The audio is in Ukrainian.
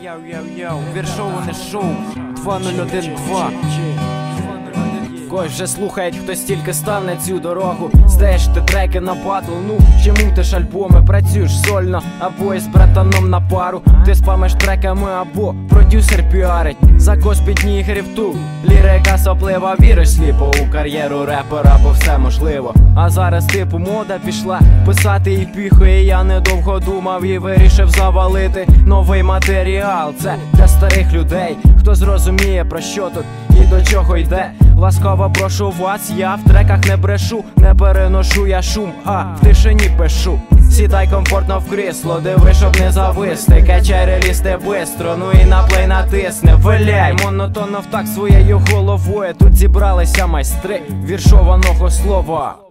Яу-яу-яу, віршоване шоу 2012. Когось вже слухають, хтось тільки став на цю дорогу. Здаєш ти треки на батл, ну чи мутиш альбоми, працюєш сольно, або із братаном на пару. Ти спамиш треками, або продюсер піарить. За когось піднігрів ту лірика соплива, віриш сліпо у кар'єру репера, бо все можливо. А зараз типу мода пішла писати і піхує. Я недовго думав і вирішив завалити новий матеріал. Це для старих людей, хто зрозуміє, про що тут і до чого йде. Ласкаво прошу вас, я в треках не брешу, не переношу я шум, а в тишині пишу. Сідай комфортно в крісло, диви, щоб не зависти. Качай релісти бистро, ну і на плей натисни. Виляй монотонно в так своєю головою. Тут зібралися майстри віршованого слова.